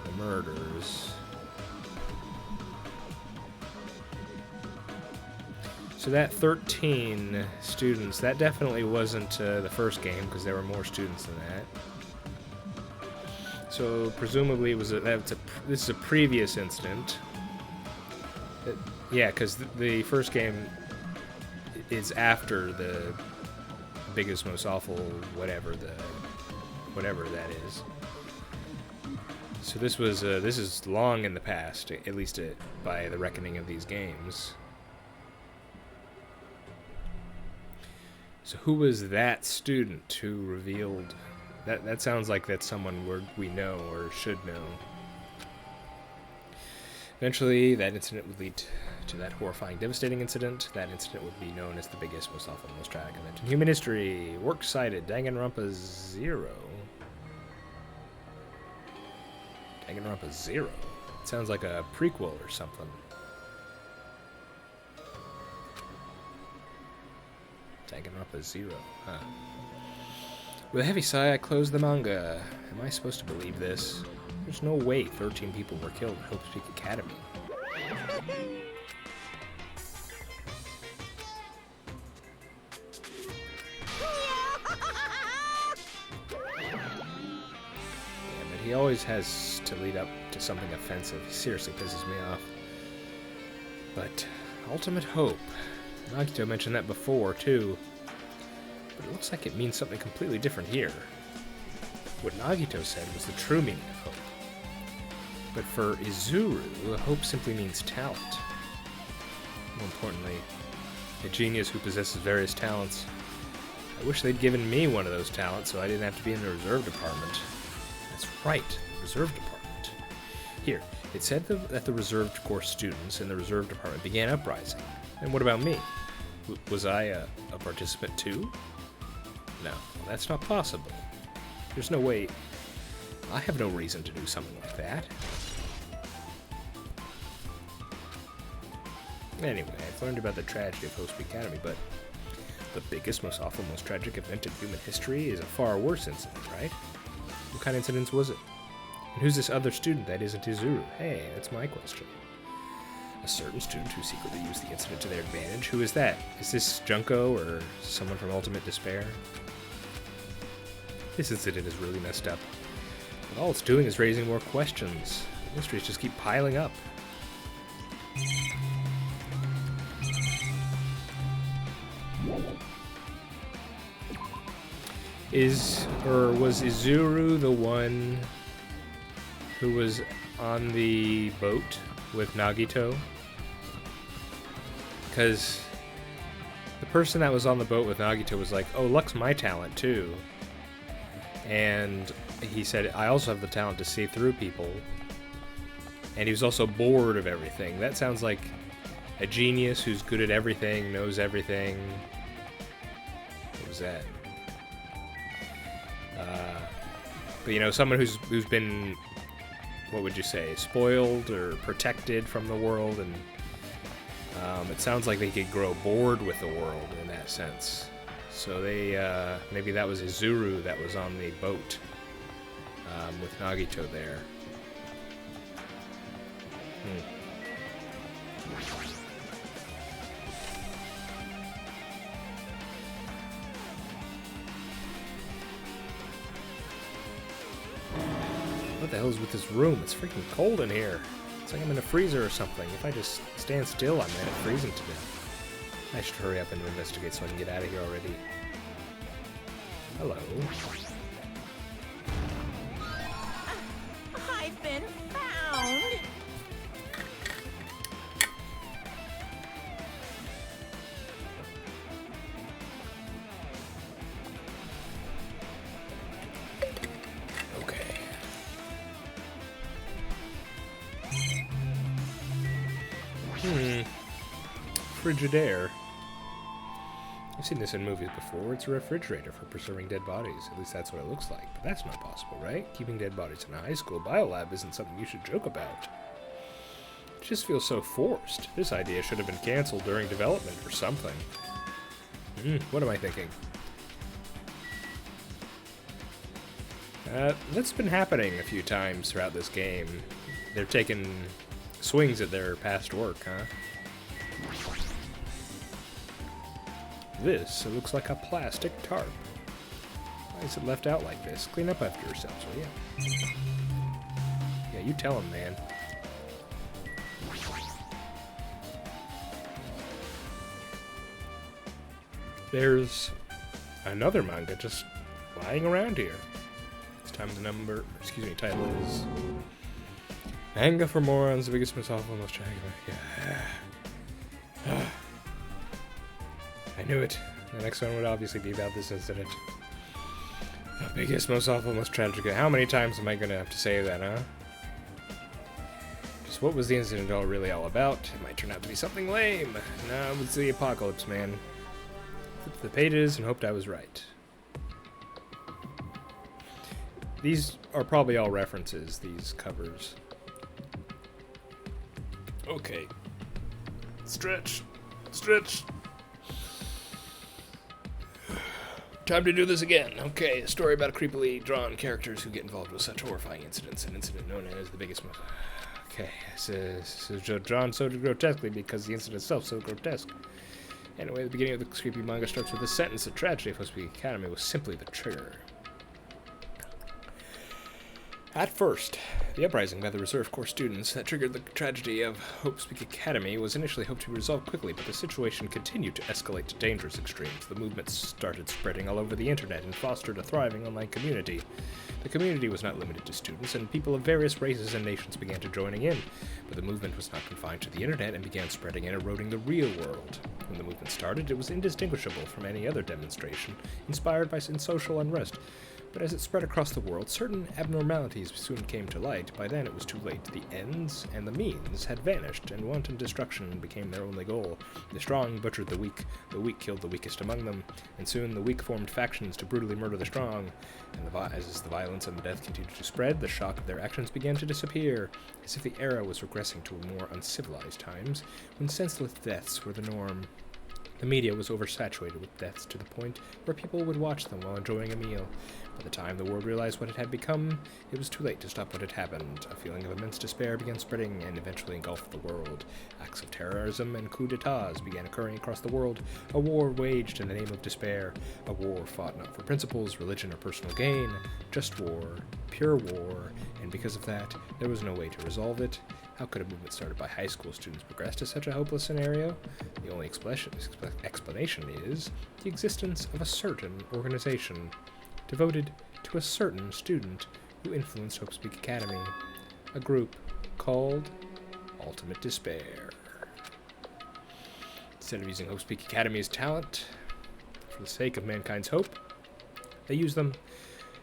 the murders. So that 13 students, that definitely wasn't the first game, because there were more students than that. So presumably it was this is a previous incident. Yeah, because the first game is after the biggest, most awful, whatever that is. So this is long in the past, at least by the reckoning of these games. So who was that student who revealed that? That sounds like that's someone we know or should know. Eventually, that incident would lead to that horrifying, devastating incident. That incident would be known as the biggest, most awful, most tragic event in human history. Works cited: Danganronpa 0. Danganronpa 0. It sounds like a prequel or something. Danganronpa 0, huh? With a heavy sigh, I closed the manga. Am I supposed to believe this? There's no way 13 people were killed at Hope's Peak Academy. Damn it, he always has to lead up to something offensive. He seriously pisses me off. But ultimate hope. Nagito mentioned that before, too. But it looks like it means something completely different here. What Nagito said was the true meaning of hope. But for Izuru, hope simply means talent. More importantly, a genius who possesses various talents. I wish they'd given me one of those talents so I didn't have to be in the reserve department. That's right, the reserve department. Here, it said that the reserve corps students in the reserve department began uprising. And what about me? Was I a participant too? No, that's not possible. There's no way. I have no reason to do something like that. Anyway, I've learned about the tragedy of Hope's Peak Academy, but the biggest, most awful, most tragic event in human history is a far worse incident, right? What kind of incident was it? And who's this other student that isn't Izuru? Hey, that's my question. A certain student who secretly used the incident to their advantage. Who is that? Is this Junko or someone from Ultimate Despair? This incident is really messed up. But all it's doing is raising more questions. The mysteries just keep piling up. Was Izuru the one who was on the boat with Nagito? Because the person that was on the boat with Nagito was like, oh, luck's my talent too. And he said, I also have the talent to see through people. And he was also bored of everything. That sounds like a genius who's good at everything, knows everything. What was that? But you know, someone who's been, what would you say, spoiled or protected from the world, and it sounds like they could grow bored with the world in that sense. So they, maybe that was Izuru that was on the boat with Nagito there. What the hell is with this room? It's freaking cold in here. It's like I'm in a freezer or something. If I just stand still, I might end up freezing to death. I should hurry up and investigate so I can get out of here already. Hello. I've been found. Frigidaire. I've seen this in movies before. It's a refrigerator for preserving dead bodies. At least that's what it looks like. But that's not possible, right? Keeping dead bodies in a high school biolab isn't something you should joke about. It just feels so forced. This idea should have been cancelled during development or something. What am I thinking? That's been happening a few times throughout this game. They're taking swings at their past work, huh? This looks like a plastic tarp. Why is it left out like this? Clean up after yourselves, will you? Yeah, you tell him, man. There's another manga just lying around here. This time the title is Manga for Morons, the biggest, most awful, most tragic. Yeah. I knew it. The next one would obviously be about this incident. The biggest, most awful, most tragic. How many times am I gonna have to say that, huh? Just what was the incident really all about? It might turn out to be something lame. No, it's the apocalypse, man. Flipped the pages and hoped I was right. These are probably all references, these covers. Okay. Stretch. Stretch. Time to do this again. Okay, a story about creepily drawn characters who get involved with such horrifying incidents. An incident known as the biggest most... Okay, this is drawn so grotesquely because the incident itself is so grotesque. Anyway, the beginning of the creepy manga starts with a sentence. The tragedy of Hope Peak Academy was simply the trigger. At first, the uprising by the Reserve Corps students that triggered the tragedy of Hope Peak Academy was initially hoped to be resolved quickly, but the situation continued to escalate to dangerous extremes. The movement started spreading all over the internet and fostered a thriving online community. The community was not limited to students, and people of various races and nations began to joining in, but the movement was not confined to the internet and began spreading and eroding the real world. When the movement started, it was indistinguishable from any other demonstration, inspired by social unrest. But as it spread across the world, certain abnormalities soon came to light. By then it was too late. The ends and the means had vanished, and wanton destruction became their only goal. The strong butchered the weak killed the weakest among them, and soon the weak formed factions to brutally murder the strong. And as the violence and the death continued to spread, the shock of their actions began to disappear, as if the era was regressing to more uncivilized times, when senseless deaths were the norm. The media was oversaturated with deaths to the point where people would watch them while enjoying a meal. By the time the world realized what it had become, it was too late to stop what had happened. A feeling of immense despair began spreading and eventually engulfed the world. Acts of terrorism and coups d'etats began occurring across the world. A war waged in the name of despair. A war fought not for principles, religion, or personal gain. Just war. Pure war. And because of that, there was no way to resolve it. How could a movement started by high school students progress to such a hopeless scenario? The only explanation is the existence of a certain organization devoted to a certain student who influenced Hope Peak Academy, a group called Ultimate Despair. Instead of using Hope Peak Academy as talent for the sake of mankind's hope, they use them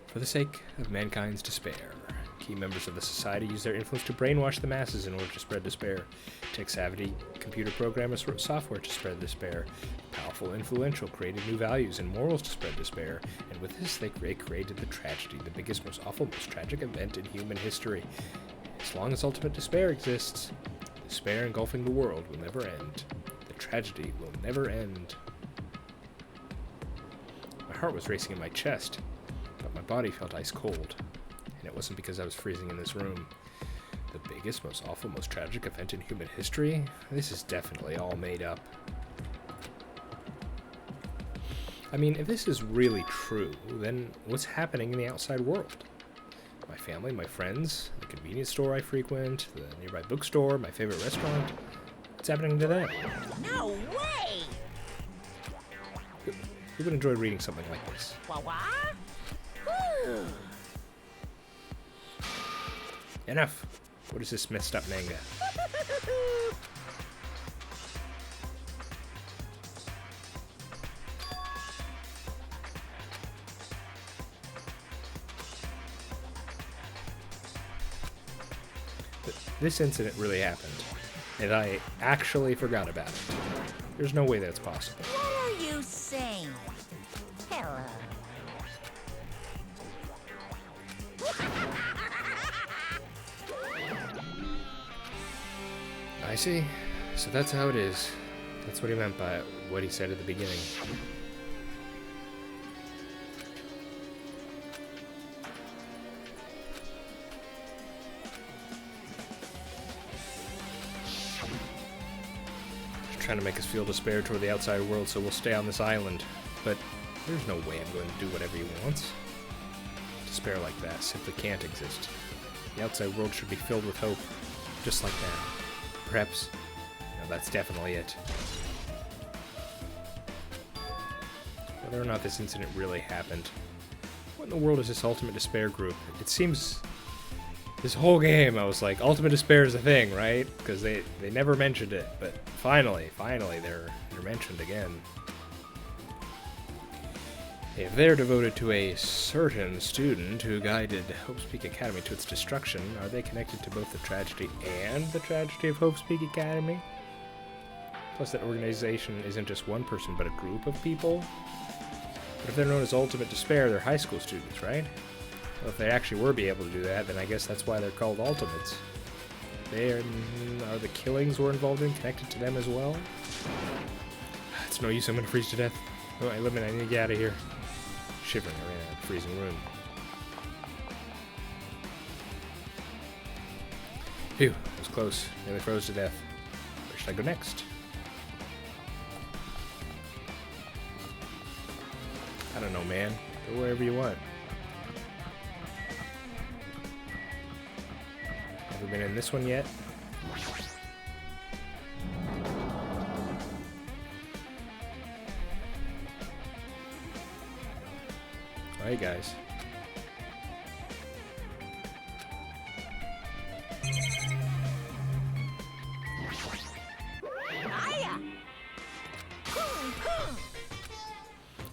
for the sake of mankind's despair. Key members of the society use their influence to brainwash the masses in order to spread despair. Tech-savvy computer programmers wrote software to spread despair. Powerful, influential, created new values and morals to spread despair. And with this, they created the tragedy, the biggest, most awful, most tragic event in human history. As long as ultimate despair exists, despair engulfing the world will never end. The tragedy will never end. My heart was racing in my chest, but my body felt ice cold. And it wasn't because I was freezing in this room. The biggest, most awful, most tragic event in human history? This is definitely all made up. I mean, if this is really true, then what's happening in the outside world? My family, my friends, the convenience store I frequent, the nearby bookstore, my favorite restaurant. What's happening to them? No way! Who would enjoy reading something like this? Woo! Enough! What is this messed up manga? This incident really happened, and I actually forgot about it. There's no way that's possible. What are you saying? Hello. I see. So that's how it is. That's what he meant by what he said at the beginning. He's trying to make us feel despair toward the outside world, so we'll stay on this island. But there's no way I'm going to do whatever he wants. Despair like that simply can't exist. The outside world should be filled with hope, just like now. Perhaps, that's definitely it. Whether or not this incident really happened. What in the world is this Ultimate Despair group? It seems... This whole game I was like, Ultimate Despair is a thing, right? Because they never mentioned it, but finally, they're mentioned again. If they're devoted to a certain student who guided Hope's Peak Academy to its destruction, are they connected to both the tragedy and the tragedy of Hope's Peak Academy? Plus, that organization isn't just one person, but a group of people? But if they're known as Ultimate Despair, they're high school students, right? Well, if they actually were be able to do that, then I guess that's why they're called Ultimates. Are the killings we're involved in connected to them as well? It's no use, I'm gonna freeze to death. Oh, I need to get out of here. Shivering, I ran out of the freezing room. Phew, that was close. Nearly froze to death. Where should I go next? I don't know, man. Go wherever you want. Ever been in this one yet? Alright, guys.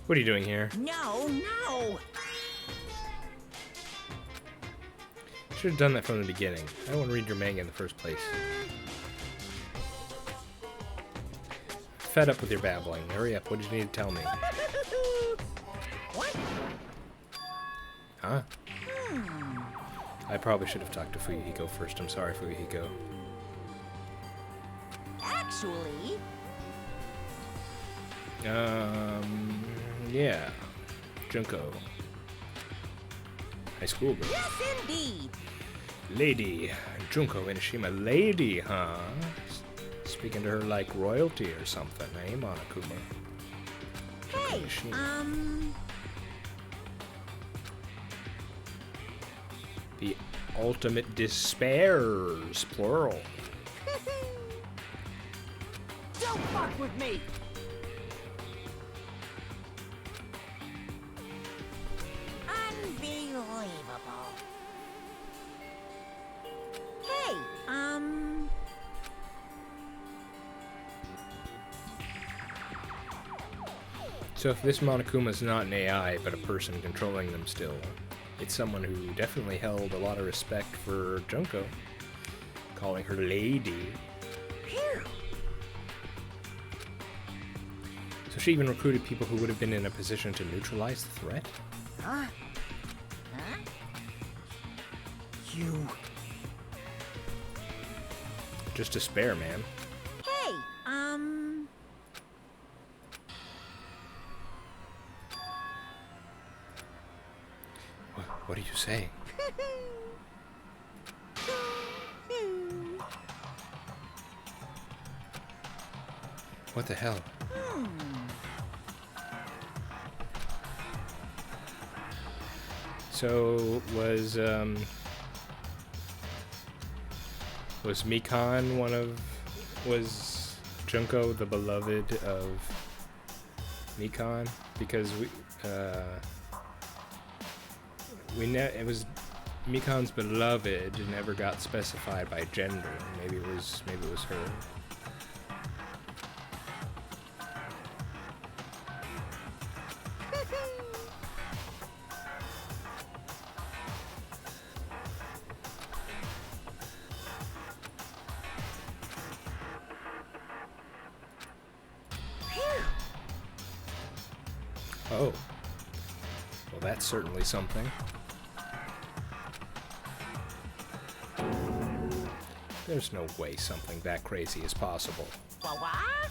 What are you doing here? No, no! Should have done that from the beginning. I don't want to read your manga in the first place. Fed up with your babbling. Hurry up, what did you need to tell me? What? Huh? I probably should have talked to Fuyuhiko first. I'm sorry, Fuyuhiko. Actually... Yeah. Junko. High school girl. Yes, indeed! Lady. Junko Inishima. Lady, huh? Speaking to her like royalty or something, eh, Monokuma? Hey, The Ultimate Despairs, plural. Don't fuck with me! Unbelievable. Hey, So if this Monokuma's not an AI, but a person controlling them still, it's someone who definitely held a lot of respect for Junko, calling her lady. Phew. So she even recruited people who would have been in a position to neutralize the threat? Huh? Huh? You... Just despair, man. Hey, What are you saying? What the hell? So was Mikan was Junko the beloved of Mikan? Because it was Mikan's beloved. It never got specified by gender. Maybe it was her. Oh. Well, that's certainly something. There's no way something that crazy is possible. What?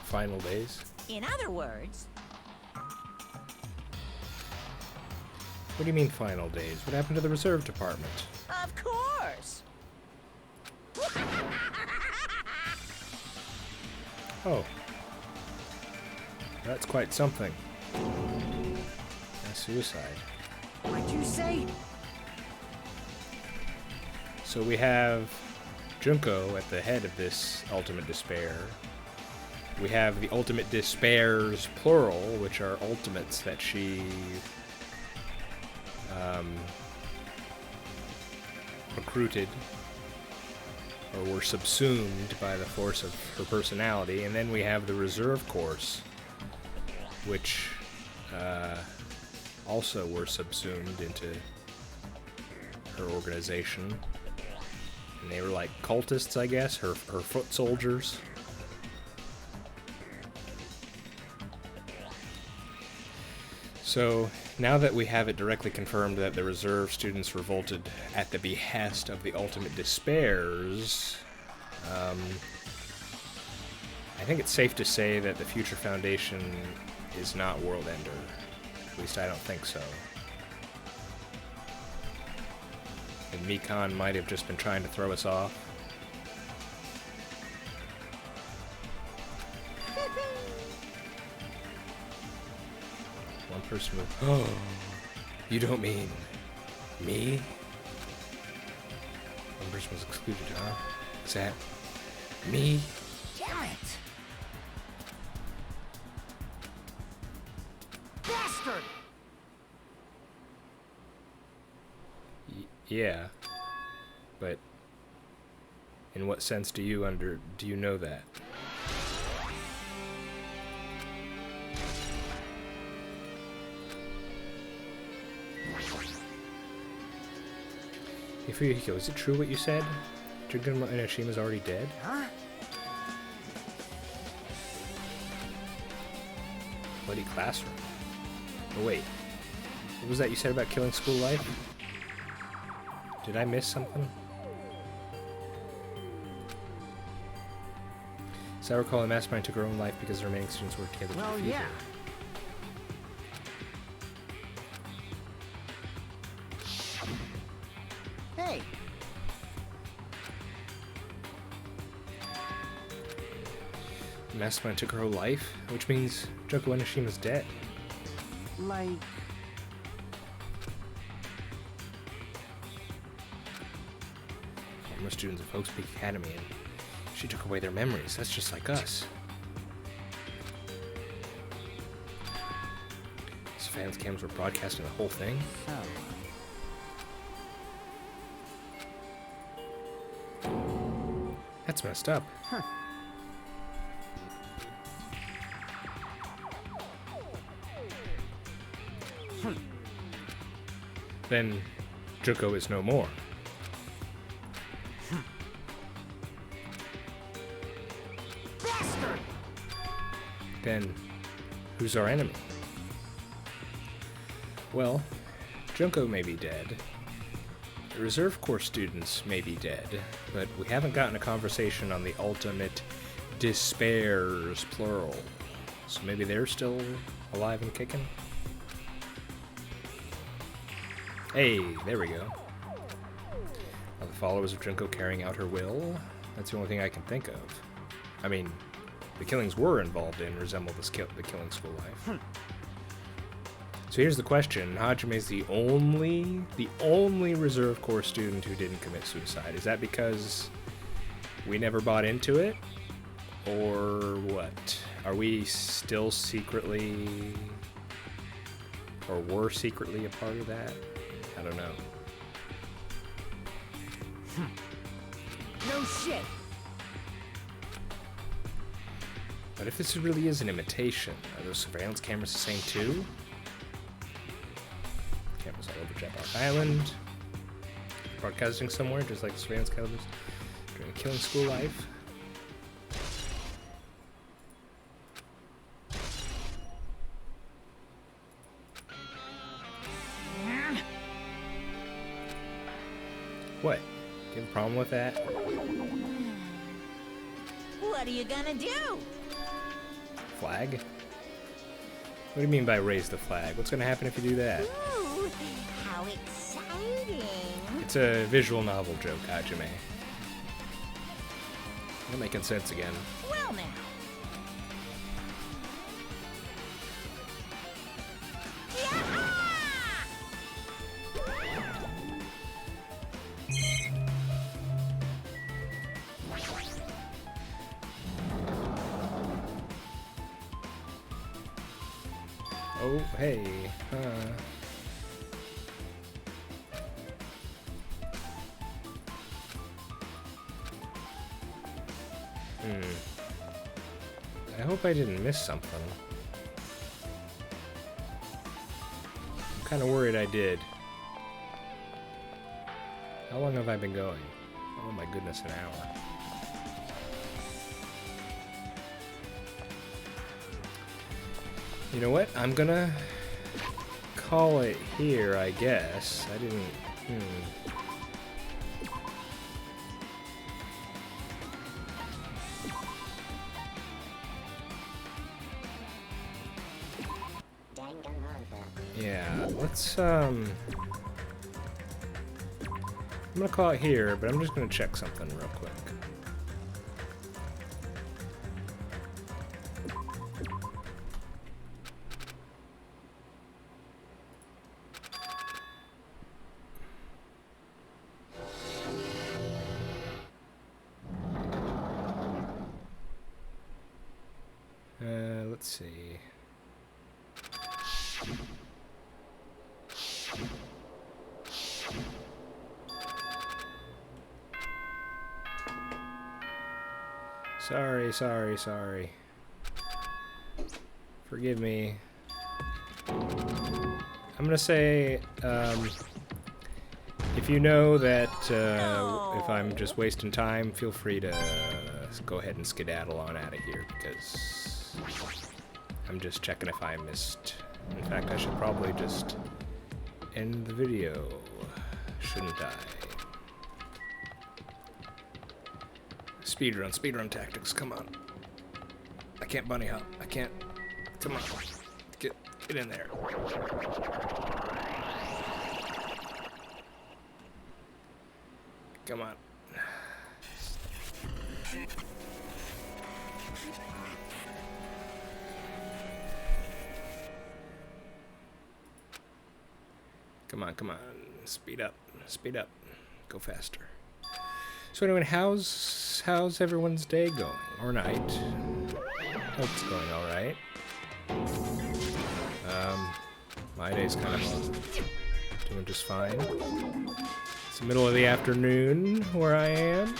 Final days? In other words, What do you mean final days? What happened to the reserve department? of course. Oh. That's quite something. A suicide. What'd you say? So we have Junko at the head of this ultimate despair. We have the ultimate despairs, plural, which are ultimates that she recruited or were subsumed by the force of her personality. And then we have the reserve course, which also were subsumed into her organization. And they were like cultists, I guess, her foot soldiers. So, now that we have it directly confirmed that the reserve students revolted at the behest of the ultimate despairs, I think it's safe to say that the Future Foundation is not World Ender. At least I don't think so. And Mikan might have just been trying to throw us off. One person with, oh, you don't mean me? One person was excluded, huh? Is that me? Damn it! Bastard! Yeah. But in what sense do you know that? Fuyuhiko, is it true what you said? Jigen Inoshima's already dead? Huh? Bloody classroom. Oh wait. What was that you said about killing school life? Did I miss something? So I recall the mastermind took her own life because the remaining students worked together to Well, defeat yeah. her. Hey, The mastermind took her own life, which means Junko Inoshima's dead. like... Former students of Hope Peak Academy, and she took away their memories. That's just like us. Surveillance cams were broadcasting the whole thing. Oh. That's messed up. Huh. Then Junko is no more. Bastard! Then who's our enemy? Well, Junko may be dead. The Reserve Corps students may be dead, but we haven't gotten a conversation on the ultimate despairs, plural. So maybe they're still alive and kicking? Hey, there we go. Are the followers of Junko carrying out her will? That's the only thing I can think of. I mean, the killings were involved in resemble the killing school life. So here's the question. Hajime is the only Reserve Corps student who didn't commit suicide. Is that because we never bought into it? Or what? Are we still secretly, or were secretly a part of that? I don't know. No shit! But if this really is an imitation, are those surveillance cameras the same too? Cameras all over Jet Rock Island. Broadcasting somewhere, just like the surveillance cameras during killing school life. What? Do you have a problem with that? What are you gonna do? Flag? What do you mean by raise the flag? What's gonna happen if you do that? Ooh, how exciting. It's a visual novel joke, Hajime. You're making sense again. Well now. Oh, hey. I hope I didn't miss something. I'm kind of worried I did. How long have I been going? Oh my goodness, an hour. You know what? I'm gonna call it here, I guess. I didn't... Yeah, let's, I'm gonna call it here, but I'm just gonna check something real quick. Let's see. Sorry. Forgive me. I'm gonna say, if you know that if I'm just wasting time, feel free to go ahead and skedaddle on out of here, because I'm just checking if I missed. In fact, I should probably just end the video, shouldn't I? Speedrun tactics, come on. I can't bunny hop, I can't. Come on, get in there. Come on. Come on. Speed up. Go faster. So anyway, how's everyone's day going? Or night? Hope it's going alright. My day's kind of doing just fine. It's the middle of the afternoon where I am.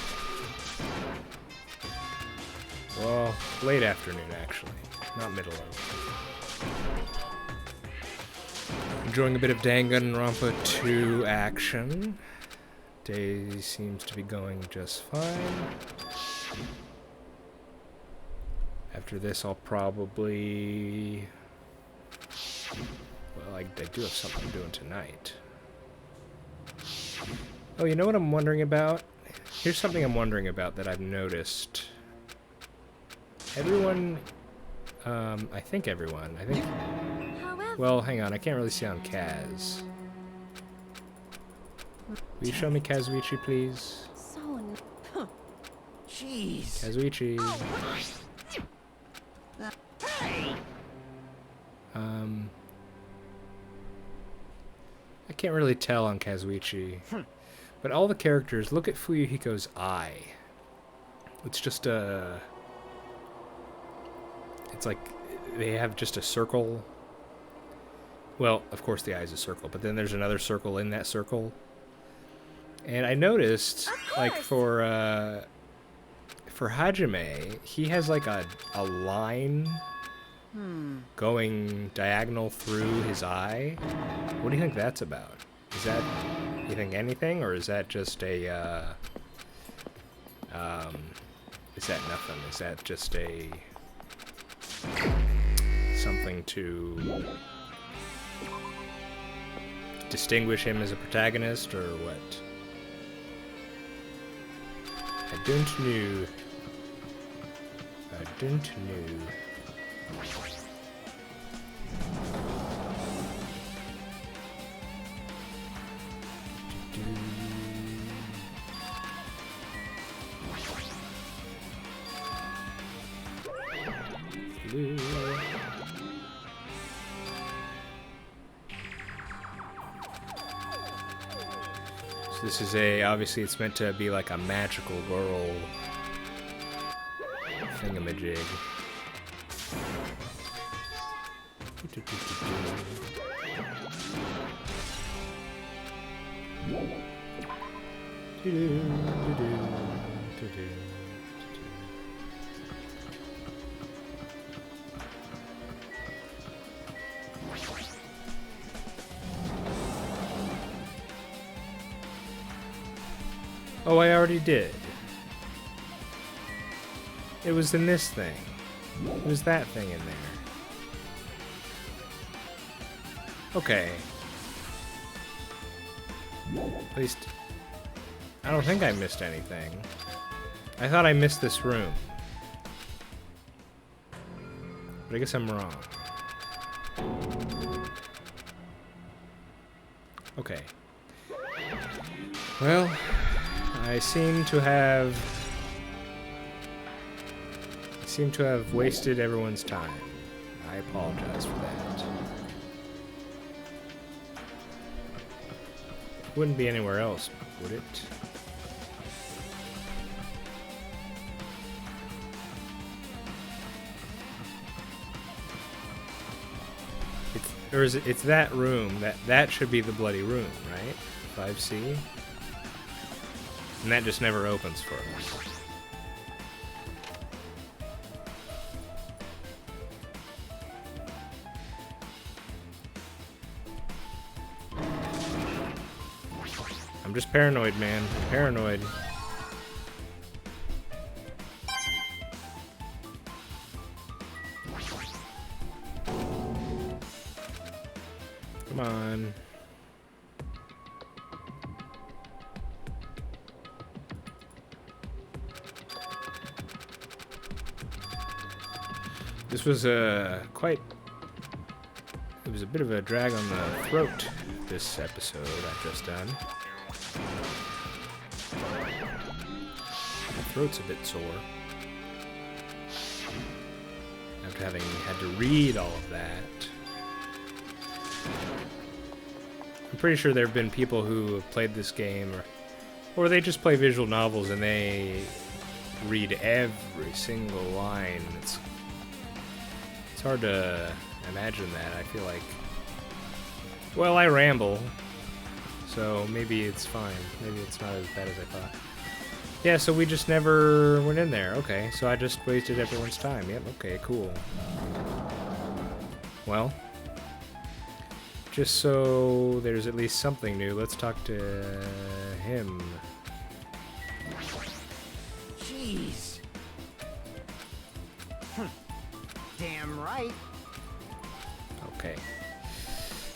Well, late afternoon actually, not middle of. Enjoying a bit of Danganronpa 2 action. Day seems to be going just fine. After this, I'll probably... Well, I do have something I'm doing tonight. Oh, you know what I'm wondering about? Here's something I'm wondering about that I've noticed. Everyone... I think... Well, hang on, I can't really see on Kaz. Will you show me Kazuichi, please? Jeez. Kazuichi. Hey. I can't really tell on Kazuichi. But all the characters, look at Fuyuhiko's eye. It's just a... It's like they have just a circle. Well, of course the eye is a circle, but then there's another circle in that circle. And I noticed, like, for Hajime, he has like a line going diagonal through his eye. What do you think that's about? Is that, you think anything, or is that just a, is that nothing? Is that just a, something to distinguish him as a protagonist, or what? I don't know. I don't know. So this is obviously it's meant to be like a magical girl thingamajig. Oh, I already did. It was in this thing. It was that thing in there. Okay. At least, I don't think I missed anything. I thought I missed this room. But I guess I'm wrong. Okay. Well, I seem to have wasted everyone's time. I apologize for that. Wouldn't be anywhere else, would it? It's that room. That should be the bloody room, right? 5C. And that just never opens for us. I'm just paranoid, man. I'm paranoid. Come on. This was it was a bit of a drag on the throat, this episode I've just done. My throat's a bit sore. After having had to read all of that. I'm pretty sure there have been people who have played this game, or they just play visual novels and they read every single line. It's hard to imagine that. I feel like, well, I ramble, so maybe it's fine. Maybe it's not as bad as I thought. Yeah, so we just never went in there. Okay, so I just wasted everyone's time. Yep, okay, cool. Well, just so there's at least something new, let's talk to him. Jeez. Damn right. Okay.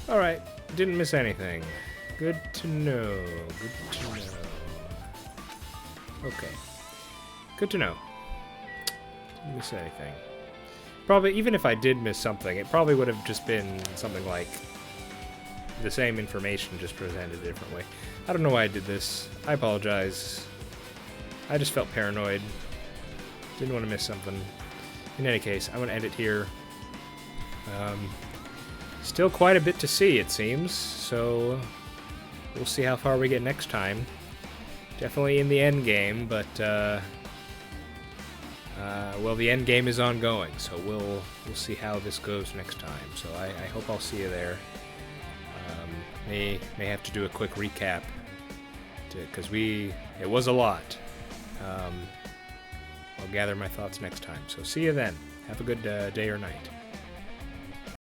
Alright, didn't miss anything. Good to know. Good to know. Okay. Good to know. Didn't miss anything. Probably, even if I did miss something, it probably would have just been something like the same information, just presented a different way. I don't know why I did this. I apologize. I just felt paranoid. Didn't want to miss something. In any case, I'm going to end it here. Still quite a bit to see, it seems, so we'll see how far we get next time. Definitely in the end game, but well, the end game is ongoing, so we'll see how this goes next time. So I hope I'll see you there. May have to do a quick recap because it was a lot. I'll gather my thoughts next time. So see you then. Have a good day or night.